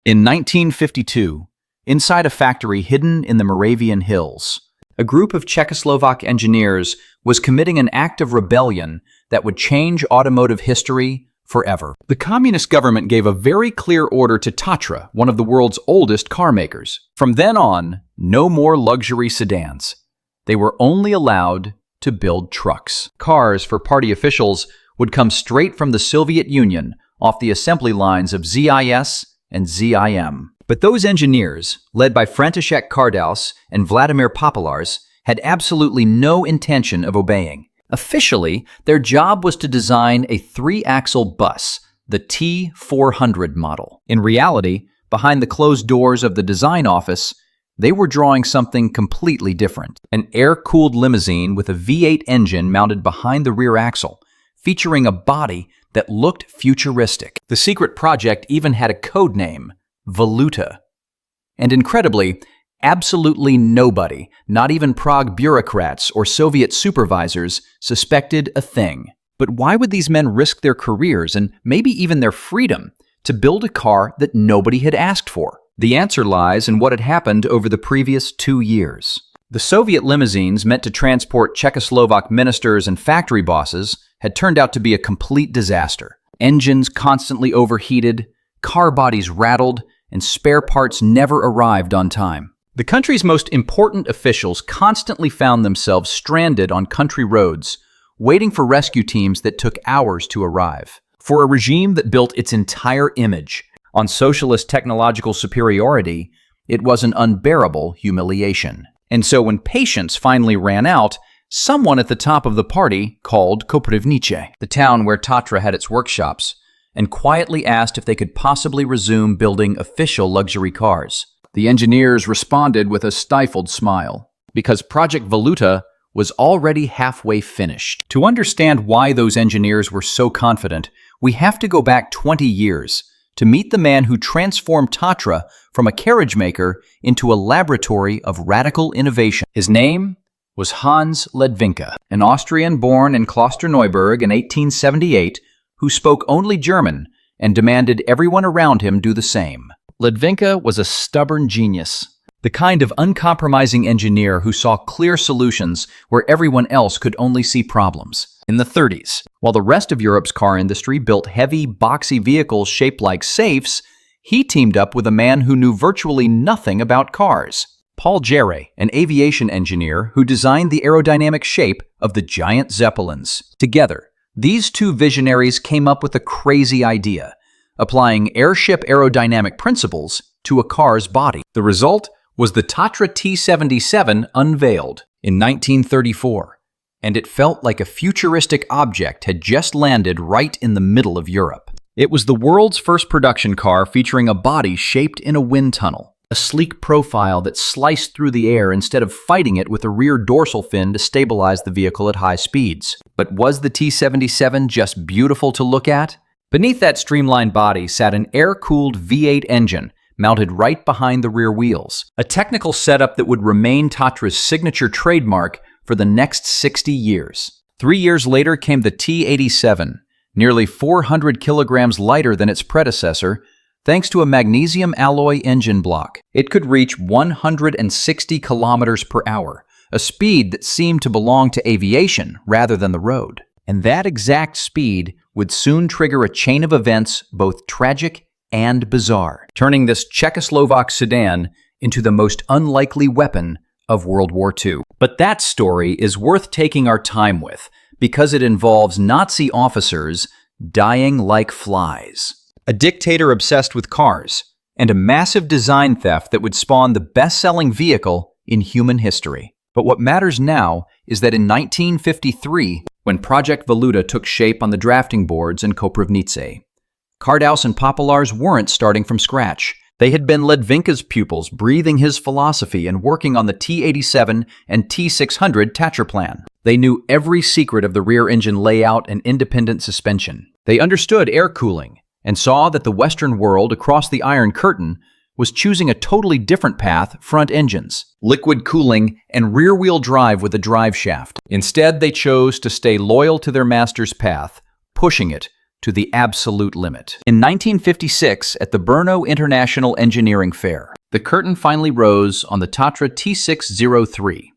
In 1952, inside a factory hidden in the Moravian hills, a group of Czechoslovak engineers was committing an act of rebellion that would change automotive history forever. The communist government gave a very clear order to Tatra, one of the world's oldest car makers. From then on, no more luxury sedans. They were only allowed to build trucks. Cars for party officials would come straight from the Soviet Union off the assembly lines of ZIS and ZIM. But those engineers, led by František Kardaus and Vladimir Popolars, had absolutely no intention of obeying. Officially, their job was to design a 3-axle bus, the T400 model. In reality, behind the closed doors of the design office, they were drawing something completely different. An air-cooled limousine with a V8 engine mounted behind the rear axle, featuring a body that looked futuristic. The secret project even had a code name, Voluta. And incredibly, absolutely nobody, not even Prague bureaucrats or Soviet supervisors, suspected a thing. But why would these men risk their careers and maybe even their freedom to build a car that nobody had asked for? The answer lies in what had happened over the previous 2 years. The Soviet limousines meant to transport Czechoslovak ministers and factory bosses had turned out to be a complete disaster. Engines constantly overheated, car bodies rattled, and spare parts never arrived on time. The country's most important officials constantly found themselves stranded on country roads, waiting for rescue teams that took hours to arrive. For a regime that built its entire image on socialist technological superiority, it was an unbearable humiliation. And so when patience finally ran out, someone at the top of the party called Koprivnice, the town where Tatra had its workshops, and quietly asked if they could possibly resume building official luxury cars. The engineers responded with a stifled smile, because Project Voluta was already halfway finished. To understand why those engineers were so confident, we have to go back 20 years to meet the man who transformed Tatra from a carriage maker into a laboratory of radical innovation. His name was Hans Ledwinka, an Austrian born in Klosterneuburg in 1878 who spoke only German and demanded everyone around him do the same. Ledwinka was a stubborn genius, the kind of uncompromising engineer who saw clear solutions where everyone else could only see problems. In the 30s, while the rest of Europe's car industry built heavy, boxy vehicles shaped like safes, he teamed up with a man who knew virtually nothing about cars. Paul Jarre, an aviation engineer who designed the aerodynamic shape of the giant Zeppelins. Together, these two visionaries came up with a crazy idea, applying airship aerodynamic principles to a car's body. The result was the Tatra T87 unveiled in 1934, and it felt like a futuristic object had just landed right in the middle of Europe. It was the world's first production car featuring a body shaped in a wind tunnel, a sleek profile that sliced through the air instead of fighting it with a rear dorsal fin to stabilize the vehicle at high speeds. But was the T77 just beautiful to look at? Beneath that streamlined body sat an air-cooled V8 engine mounted right behind the rear wheels, a technical setup that would remain Tatra's signature trademark for the next 60 years. 3 years later came the T87, nearly 400 kilograms lighter than its predecessor, thanks to a magnesium alloy engine block. It could reach 160 kilometers per hour, a speed that seemed to belong to aviation rather than the road. And that exact speed would soon trigger a chain of events both tragic and bizarre, turning this Czechoslovak sedan into the most unlikely weapon of World War II. But that story is worth taking our time with, because it involves Nazi officers dying like flies, a dictator obsessed with cars, and a massive design theft that would spawn the best-selling vehicle in human history. But what matters now is that in 1953, when Project Voluta took shape on the drafting boards in Koprivnice, Kardaus and Popolars weren't starting from scratch. They had been Ledwinka's pupils, breathing his philosophy and working on the T87 and T600 Tatra plan. They knew every secret of the rear engine layout and independent suspension. They understood air cooling and saw that the Western world across the Iron Curtain was choosing a totally different path: front engines, liquid cooling, and rear-wheel drive with a drive shaft. Instead, they chose to stay loyal to their master's path, pushing it to the absolute limit. In 1956, at the Brno International Engineering Fair, the curtain finally rose on the Tatra T603,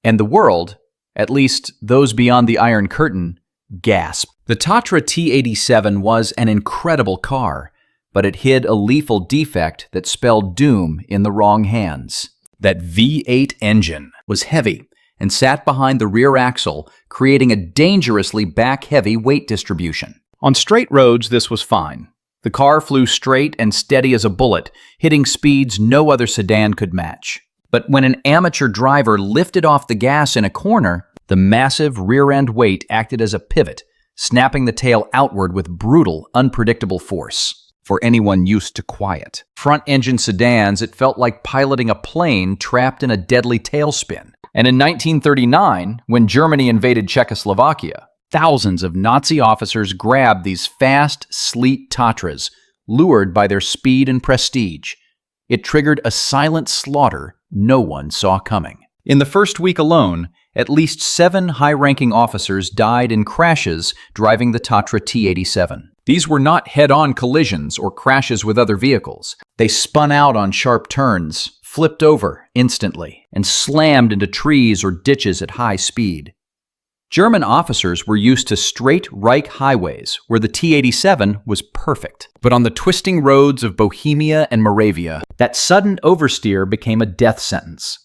and the world, at least those beyond the Iron Curtain, gasped. The Tatra T87 was an incredible car, but it hid a lethal defect that spelled doom in the wrong hands. That V8 engine was heavy and sat behind the rear axle, creating a dangerously back-heavy weight distribution. On straight roads, this was fine. The car flew straight and steady as a bullet, hitting speeds no other sedan could match. But when an amateur driver lifted off the gas in a corner, the massive rear-end weight acted as a pivot, snapping the tail outward with brutal, unpredictable force. For anyone used to quiet front-engine sedans, it felt like piloting a plane trapped in a deadly tailspin. And in 1939, when Germany invaded Czechoslovakia, thousands of Nazi officers grabbed these fast, sleek Tatras, lured by their speed and prestige. It triggered a silent slaughter no one saw coming. In the first week alone, at least 7 high-ranking officers died in crashes driving the Tatra T87. These were not head-on collisions or crashes with other vehicles. They spun out on sharp turns, flipped over instantly, and slammed into trees or ditches at high speed. German officers were used to straight Reich highways, where the T87 was perfect. But on the twisting roads of Bohemia and Moravia, that sudden oversteer became a death sentence.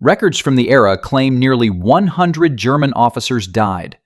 Records from the era claim nearly 100 German officers died,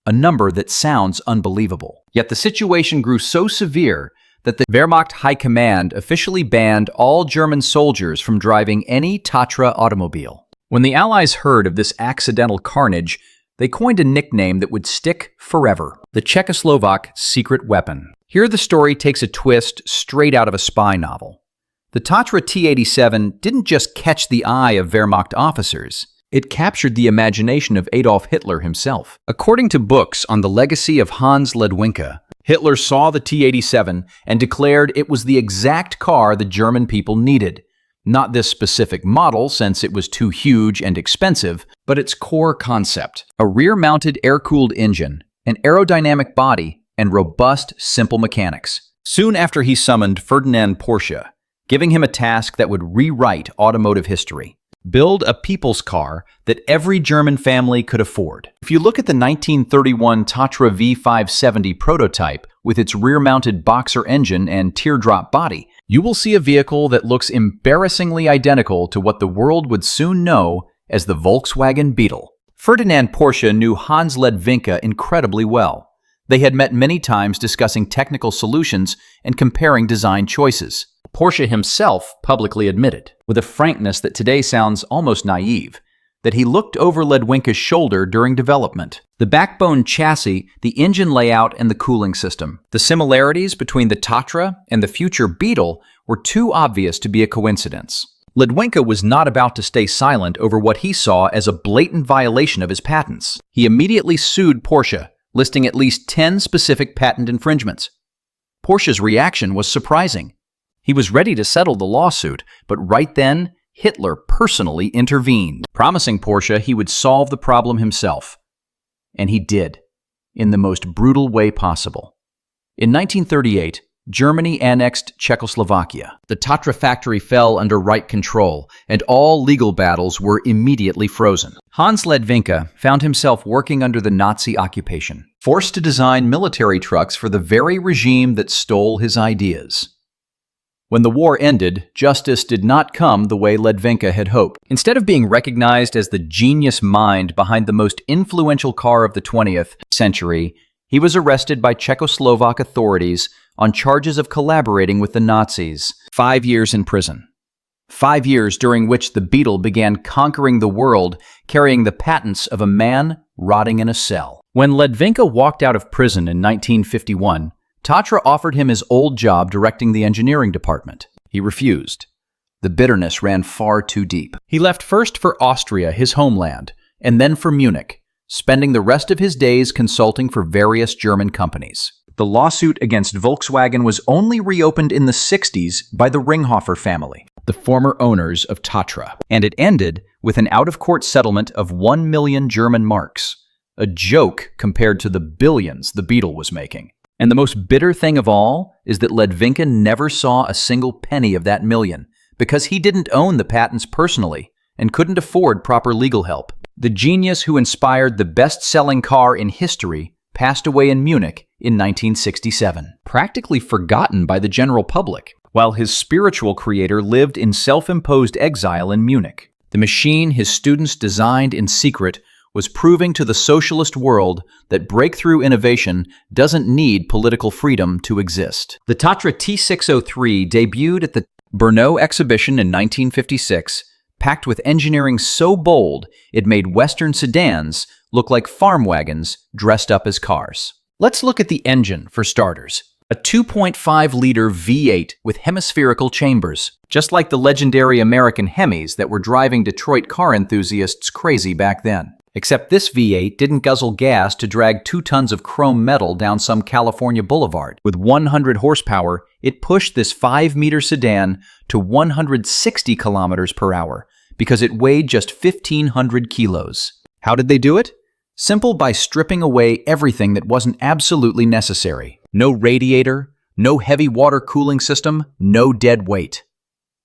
a number that sounds unbelievable. Yet the situation grew so severe that the Wehrmacht High Command officially banned all German soldiers from driving any Tatra automobile. When the Allies heard of this accidental carnage, they coined a nickname that would stick forever: the Czechoslovak secret weapon. Here the story takes a twist straight out of a spy novel. The Tatra T87 didn't just catch the eye of Wehrmacht officers, it captured the imagination of Adolf Hitler himself. According to books on the legacy of Hans Ledwinka, Hitler saw the T87 and declared it was the exact car the German people needed. Not this specific model, since it was too huge and expensive, but its core concept: a rear-mounted air-cooled engine, an aerodynamic body, and robust, simple mechanics. Soon after, he summoned Ferdinand Porsche, giving him a task that would rewrite automotive history: build a people's car that every German family could afford. If you look at the 1931 Tatra V570 prototype with its rear-mounted boxer engine and teardrop body, you will see a vehicle that looks embarrassingly identical to what the world would soon know as the Volkswagen Beetle. Ferdinand Porsche knew Hans Ledwinka incredibly well. They had met many times discussing technical solutions and comparing design choices. Porsche himself publicly admitted, with a frankness that today sounds almost naive, that he looked over Ledwinka's shoulder during development. The backbone chassis, the engine layout, and the cooling system. The similarities between the Tatra and the future Beetle were too obvious to be a coincidence. Ledwinka was not about to stay silent over what he saw as a blatant violation of his patents. He immediately sued Porsche, listing at least 10 specific patent infringements. Porsche's reaction was surprising. He was ready to settle the lawsuit, but right then, Hitler personally intervened, promising Porsche he would solve the problem himself. And he did, in the most brutal way possible. In 1938, Germany annexed Czechoslovakia. The Tatra factory fell under Reich control, and all legal battles were immediately frozen. Hans Ledwinka found himself working under the Nazi occupation, forced to design military trucks for the very regime that stole his ideas. When the war ended, justice did not come the way Ledwinka had hoped. Instead of being recognized as the genius mind behind the most influential car of the 20th century, he was arrested by Czechoslovak authorities on charges of collaborating with the Nazis. 5 years in prison. 5 years during which the Beetle began conquering the world, carrying the patents of a man rotting in a cell. When Ledwinka walked out of prison in 1951, Tatra offered him his old job directing the engineering department. He refused. The bitterness ran far too deep. He left first for Austria, his homeland, and then for Munich, spending the rest of his days consulting for various German companies. The lawsuit against Volkswagen was only reopened in the 60s by the Ringhofer family, the former owners of Tatra, and it ended with an out-of-court settlement of 1 million German marks, a joke compared to the billions the Beetle was making. And the most bitter thing of all is that Ledwinka never saw a single penny of that million because he didn't own the patents personally and couldn't afford proper legal help. The genius who inspired the best-selling car in history passed away in Munich in 1967, practically forgotten by the general public, while his spiritual creator lived in self-imposed exile in Munich. The machine his students designed in secret was proving to the socialist world that breakthrough innovation doesn't need political freedom to exist. The Tatra T603 debuted at the Brno exhibition in 1956, packed with engineering so bold it made Western sedans look like farm wagons dressed up as cars. Let's look at the engine for starters. A 2.5-liter V8 with hemispherical chambers, just like the legendary American Hemis that were driving Detroit car enthusiasts crazy back then. Except this V8 didn't guzzle gas to drag 2 tons of chrome metal down some California boulevard. With 100 horsepower, it pushed this 5-meter sedan to 160 kilometers per hour because it weighed just 1,500 kilos. How did they do it? Simple, by stripping away everything that wasn't absolutely necessary. No radiator, no heavy water cooling system, no dead weight.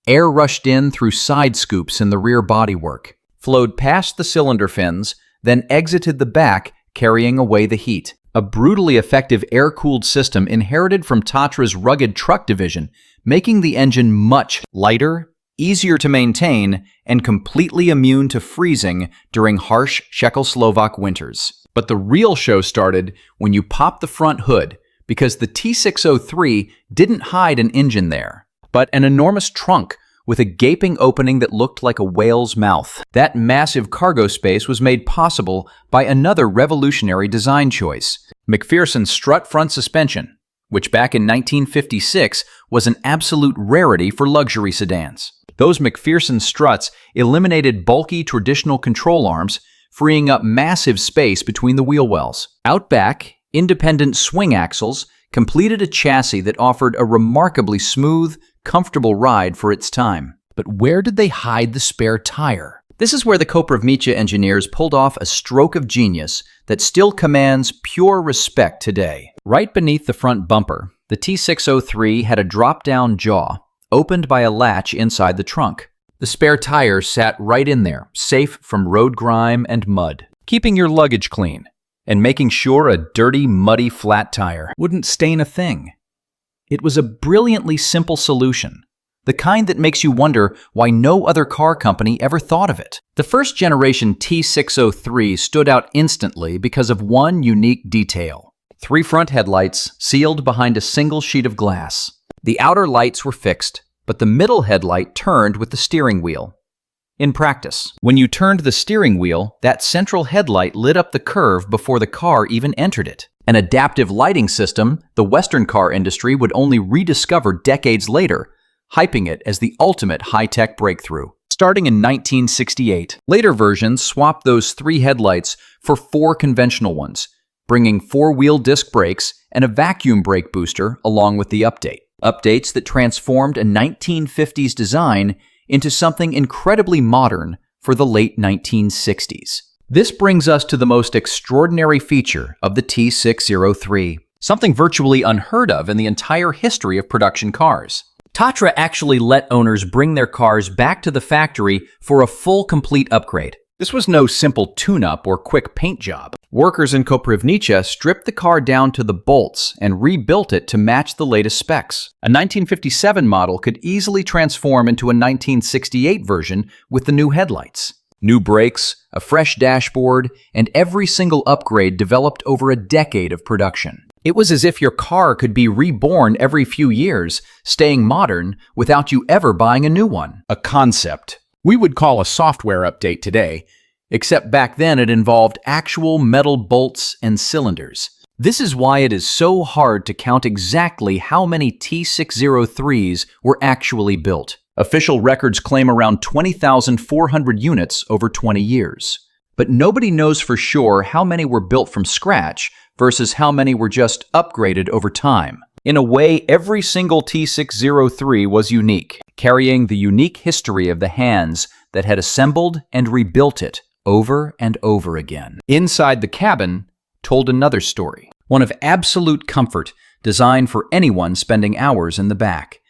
Air rushed in through side scoops in the rear bodywork, flowed past the cylinder fins, then exited the back, carrying away the heat. A brutally effective air-cooled system inherited from Tatra's rugged truck division, making the engine much lighter, easier to maintain, and completely immune to freezing during harsh Czechoslovak winters. But the real show started when you popped the front hood, because the T603 didn't hide an engine there, but an enormous trunk with a gaping opening that looked like a whale's mouth. That massive cargo space was made possible by another revolutionary design choice: McPherson strut front suspension, which back in 1956 was an absolute rarity for luxury sedans. Those McPherson struts eliminated bulky traditional control arms, freeing up massive space between the wheel wells. Out back, independent swing axles completed a chassis that offered a remarkably smooth, comfortable ride for its time. But where did they hide the spare tire? This is where the Koprivnica engineers pulled off a stroke of genius that still commands pure respect today. Right beneath the front bumper, the T603 had a drop-down jaw, opened by a latch inside the trunk. The spare tire sat right in there, safe from road grime and mud, keeping your luggage clean and making sure a dirty, muddy flat tire wouldn't stain a thing. It was a brilliantly simple solution, the kind that makes you wonder why no other car company ever thought of it. The first generation T603 stood out instantly because of one unique detail: 3 front headlights sealed behind a single sheet of glass. The outer lights were fixed, but the middle headlight turned with the steering wheel. In practice, when you turned the steering wheel, that central headlight lit up the curve before the car even entered it. An adaptive lighting system the Western car industry would only rediscover decades later, hyping it as the ultimate high-tech breakthrough. Starting in 1968, later versions swapped those 3 headlights for 4 conventional ones, bringing 4-wheel disc brakes and a vacuum brake booster along with the update. Updates that transformed a 1950s design into something incredibly modern for the late 1960s. This brings us to the most extraordinary feature of the T603, something virtually unheard of in the entire history of production cars. Tatra actually let owners bring their cars back to the factory for a full complete upgrade. This was no simple tune-up or quick paint job. Workers in Koprivnica stripped the car down to the bolts and rebuilt it to match the latest specs. A 1957 model could easily transform into a 1968 version with the new headlights. New brakes, a fresh dashboard, and every single upgrade developed over a decade of production. It was as if your car could be reborn every few years, staying modern without you ever buying a new one. A concept we would call a software update today, except back then it involved actual metal bolts and cylinders. This is why it is so hard to count exactly how many T603s were actually built. Official records claim around 20,400 units over 20 years. But nobody knows for sure how many were built from scratch versus how many were just upgraded over time. In a way, every single T603 was unique, carrying the unique history of the hands that had assembled and rebuilt it over and over again. Inside the cabin told another story, one of absolute comfort designed for anyone spending hours in the back.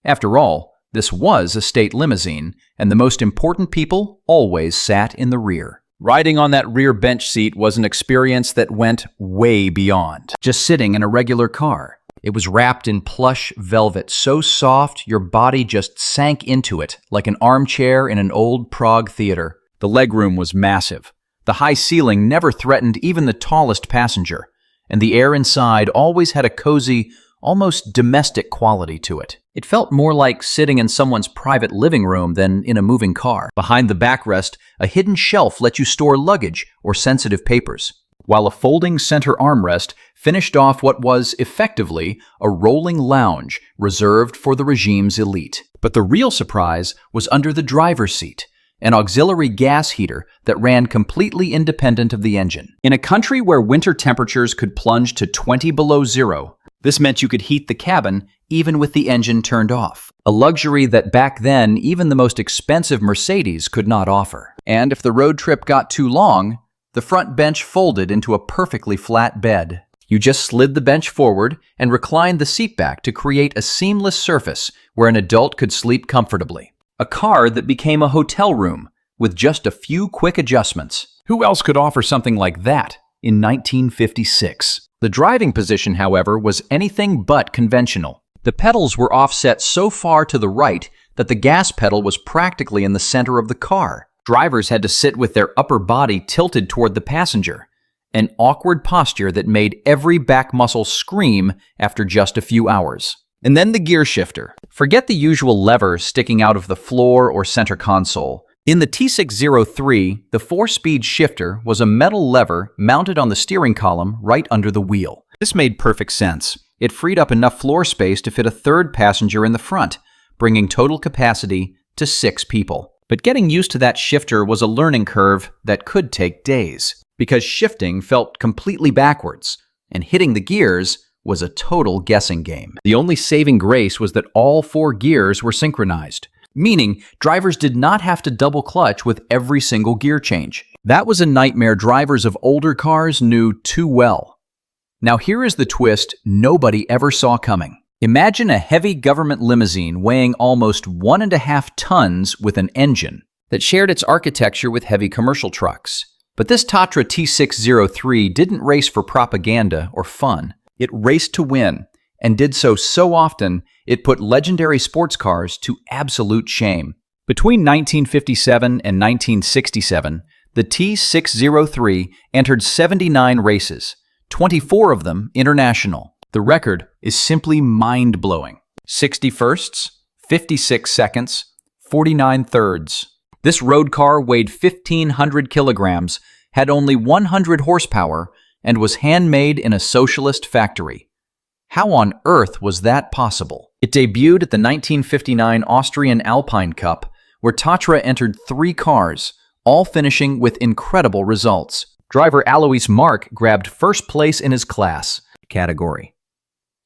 After all, this was a state limousine, and the most important people always sat in the rear. Riding on that rear bench seat was an experience that went way beyond just sitting in a regular car. It was wrapped in plush velvet, so soft your body just sank into it like an armchair in an old Prague theater. The legroom was massive. The high ceiling never threatened even the tallest passenger, and the air inside always had a cozy, almost domestic quality to it. It felt more like sitting in someone's private living room than in a moving car. Behind the backrest, a hidden shelf let you store luggage or sensitive papers, while a folding center armrest finished off what was effectively a rolling lounge reserved for the regime's elite. But the real surprise was under the driver's seat, an auxiliary gas heater that ran completely independent of the engine. In a country where winter temperatures could plunge to 20 below zero, this meant you could heat the cabin even with the engine turned off, a luxury that back then even the most expensive Mercedes could not offer. And if the road trip got too long, the front bench folded into a perfectly flat bed. You just slid the bench forward and reclined the seat back to create a seamless surface where an adult could sleep comfortably. A car that became a hotel room with just a few quick adjustments. Who else could offer something like that in 1956? The driving position, however, was anything but conventional. The pedals were offset so far to the right that the gas pedal was practically in the center of the car. Drivers had to sit with their upper body tilted toward the passenger, an awkward posture that made every back muscle scream after just a few hours. And then the gear shifter. Forget the usual lever sticking out of the floor or center console. In the T603, the 4-speed shifter was a metal lever mounted on the steering column right under the wheel. This made perfect sense. It freed up enough floor space to fit a third passenger in the front, bringing total capacity to 6 people. But getting used to that shifter was a learning curve that could take days, because shifting felt completely backwards, and hitting the gears was a total guessing game. The only saving grace was that all 4 gears were synchronized, meaning drivers did not have to double clutch with every single gear change. That was a nightmare drivers of older cars knew too well. Now here is the twist nobody ever saw coming. Imagine a heavy government limousine weighing almost 1.5 tons with an engine that shared its architecture with heavy commercial trucks. But this Tatra T603 didn't race for propaganda or fun. It raced to win, and did so often it put legendary sports cars to absolute shame. Between 1957 and 1967, the T603 entered 79 races, 24 of them international. The record is simply mind-blowing. 60 firsts, 56 seconds, 49 thirds. This road car weighed 1,500 kilograms, had only 100 horsepower, and was handmade in a socialist factory. How on earth was that possible? It debuted at the 1959 Austrian Alpine Cup, where Tatra entered 3 cars, all finishing with incredible results. Driver Alois Mark grabbed first place in his class category.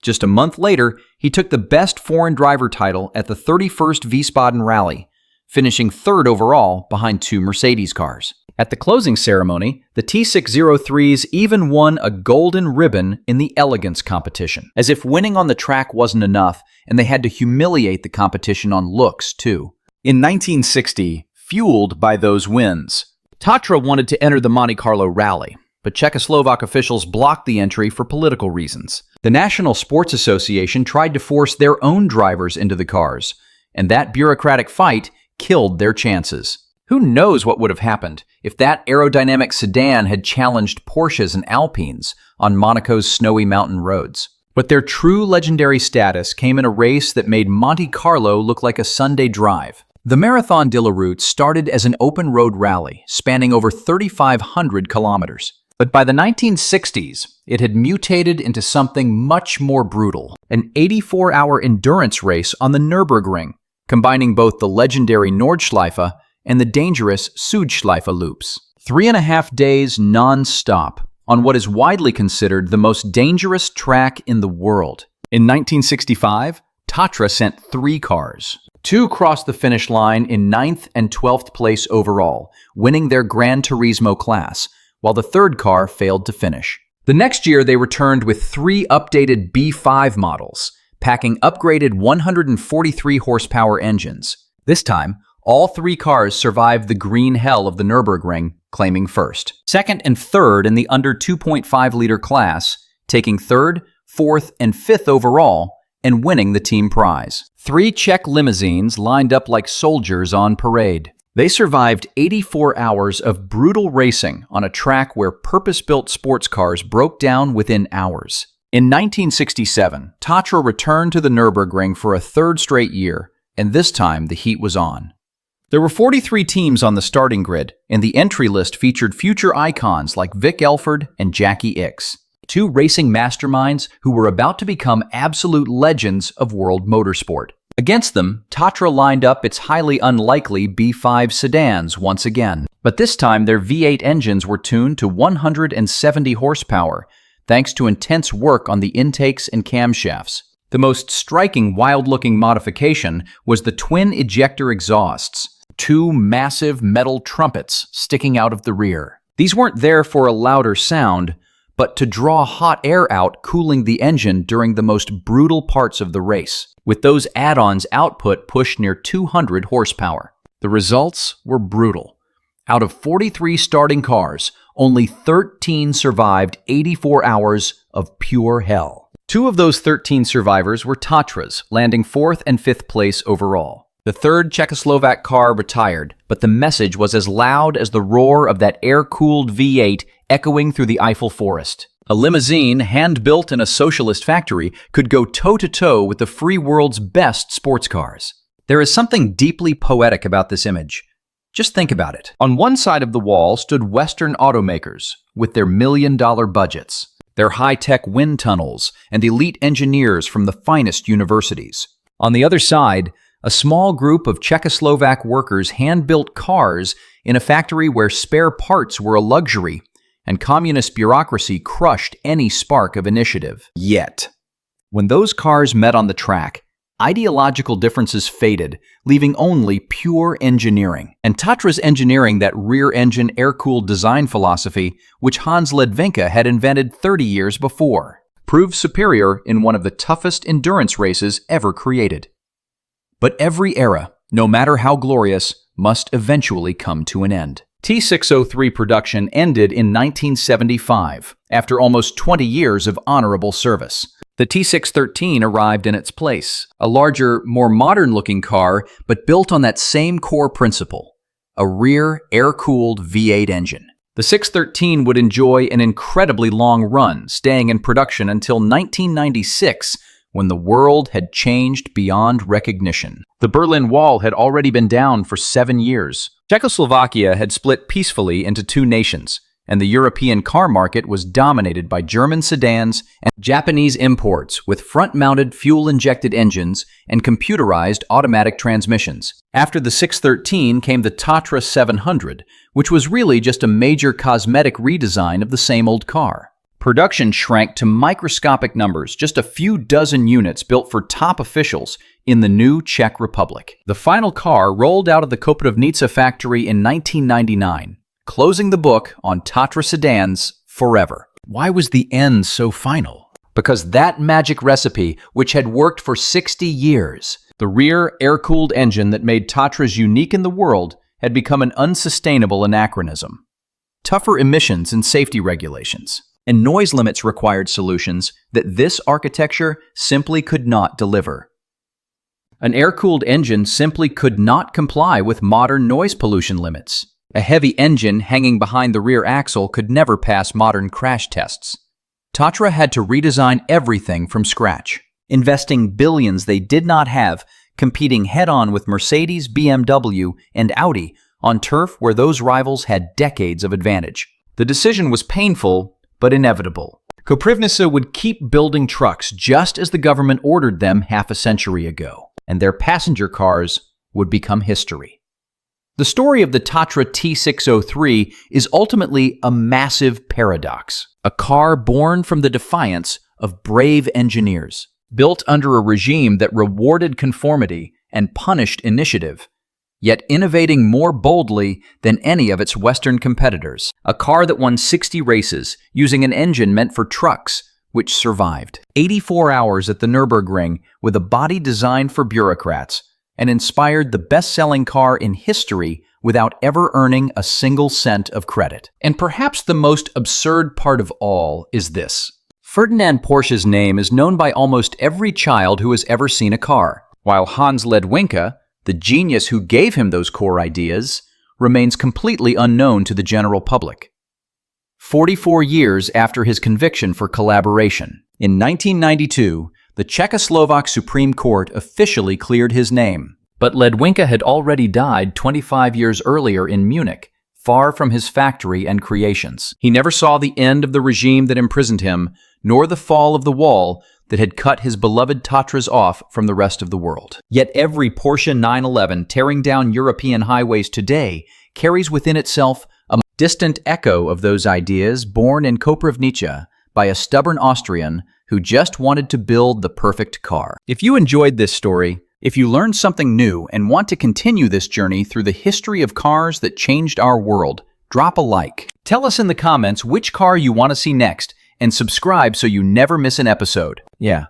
Just a month later, he took the Best Foreign Driver title at the 31st Wiesbaden Rally, finishing 3rd overall behind 2 Mercedes cars. At the closing ceremony, the T603s even won a golden ribbon in the elegance competition, as if winning on the track wasn't enough, and they had to humiliate the competition on looks, too. In 1960, fueled by those wins, Tatra wanted to enter the Monte Carlo Rally, but Czechoslovak officials blocked the entry for political reasons. The National Sports Association tried to force their own drivers into the cars, and that bureaucratic fight killed their chances. Who knows what would have happened if that aerodynamic sedan had challenged Porsches and Alpines on Monaco's snowy mountain roads. But their true legendary status came in a race that made Monte Carlo look like a Sunday drive. The Marathon de la Route started as an open-road rally spanning over 3,500 kilometers. But by the 1960s, it had mutated into something much more brutal, an 84-hour endurance race on the Nürburgring, combining both the legendary Nordschleife and the dangerous Südschleife loops. 3.5 days non-stop on what is widely considered the most dangerous track in the world. In 1965, Tatra sent 3 cars. 2 crossed the finish line in 9th and 12th place overall, winning their Gran Turismo class, while the 3rd car failed to finish. The next year, they returned with 3 updated B5 models, packing upgraded 143 horsepower engines. This time, all 3 cars survived the green hell of the Nürburgring, claiming first. Second and third in the under 2.5-liter class, taking third, fourth, and fifth overall, and winning the team prize. 3 Czech limousines lined up like soldiers on parade. They survived 84 hours of brutal racing on a track where purpose-built sports cars broke down within hours. In 1967, Tatra returned to the Nürburgring for a 3rd straight year, and this time the heat was on. There were 43 teams on the starting grid, and the entry list featured future icons like Vic Elford and Jackie Ickx, 2 racing masterminds who were about to become absolute legends of world motorsport. Against them, Tatra lined up its highly unlikely B5 sedans once again. But this time, their V8 engines were tuned to 170 horsepower, thanks to intense work on the intakes and camshafts. The most striking, wild-looking modification was the twin ejector exhausts, 2 massive metal trumpets sticking out of the rear. These weren't there for a louder sound, but to draw hot air out, cooling the engine during the most brutal parts of the race. With those add-ons, output pushed near 200 horsepower. The results were brutal. Out of 43 starting cars, only 13 survived 84 hours of pure hell. 2 of those 13 survivors were Tatras, landing 4th and 5th place overall. The 3rd Czechoslovak car retired, but the message was as loud as the roar of that air-cooled V8 echoing through the Eiffel Forest. A limousine, hand-built in a socialist factory, could go toe-to-toe with the free world's best sports cars. There is something deeply poetic about this image. Just think about it. On one side of the wall stood Western automakers with their million-dollar budgets, their high-tech wind tunnels, and elite engineers from the finest universities. On the other side, a small group of Czechoslovak workers hand-built cars in a factory where spare parts were a luxury, and communist bureaucracy crushed any spark of initiative. Yet, when those cars met on the track, ideological differences faded, leaving only pure engineering. And Tatra's engineering, that rear-engine air-cooled design philosophy, which Hans Ledwinka had invented 30 years before, proved superior in one of the toughest endurance races ever created. But every era, no matter how glorious, must eventually come to an end. T603 production ended in 1975, after almost 20 years of honorable service. The T613 arrived in its place, a larger, more modern-looking car, but built on that same core principle, a rear, air-cooled V8 engine. The 613 would enjoy an incredibly long run, staying in production until 1996, when the world had changed beyond recognition. The Berlin Wall had already been down for 7 years. Czechoslovakia had split peacefully into 2 nations, and the European car market was dominated by German sedans and Japanese imports with front-mounted fuel-injected engines and computerized automatic transmissions. After the 613 came the Tatra 700, which was really just a major cosmetic redesign of the same old car. Production shrank to microscopic numbers, just a few dozen units built for top officials in the new Czech Republic. The final car rolled out of the Koperivnica factory in 1999, closing the book on Tatra sedans forever. Why was the end so final? Because that magic recipe, which had worked for 60 years, the rear air-cooled engine that made Tatras unique in the world, had become an unsustainable anachronism. Tougher emissions and safety regulations and noise limits required solutions that this architecture simply could not deliver. An air-cooled engine simply could not comply with modern noise pollution limits. A heavy engine hanging behind the rear axle could never pass modern crash tests. Tatra had to redesign everything from scratch, investing billions they did not have, competing head-on with Mercedes, BMW, and Audi on turf where those rivals had decades of advantage. The decision was painful, but inevitable. Koperivnica would keep building trucks just as the government ordered them half a century ago, and their passenger cars would become history. The story of the Tatra T603 is ultimately a massive paradox, a car born from the defiance of brave engineers, built under a regime that rewarded conformity and punished initiative, yet innovating more boldly than any of its Western competitors. A car that won 60 races using an engine meant for trucks, which survived 84 hours at the Nürburgring with a body designed for bureaucrats, and inspired the best-selling car in history without ever earning a single cent of credit. And perhaps the most absurd part of all is this. Ferdinand Porsche's name is known by almost every child who has ever seen a car, while Hans Ledwinka, the genius who gave him those core ideas, remains completely unknown to the general public. 44 years after his conviction for collaboration, in 1992, the Czechoslovak Supreme Court officially cleared his name. But Ledwinka had already died 25 years earlier in Munich, far from his factory and creations. He never saw the end of the regime that imprisoned him, nor the fall of the wall that had cut his beloved Tatras off from the rest of the world. Yet every Porsche 911 tearing down European highways today carries within itself a distant echo of those ideas born in Koprivnica by a stubborn Austrian who just wanted to build the perfect car. If you enjoyed this story, if you learned something new and want to continue this journey through the history of cars that changed our world, drop a like. Tell us in the comments which car you want to see next, and subscribe so you never miss an episode. Yeah,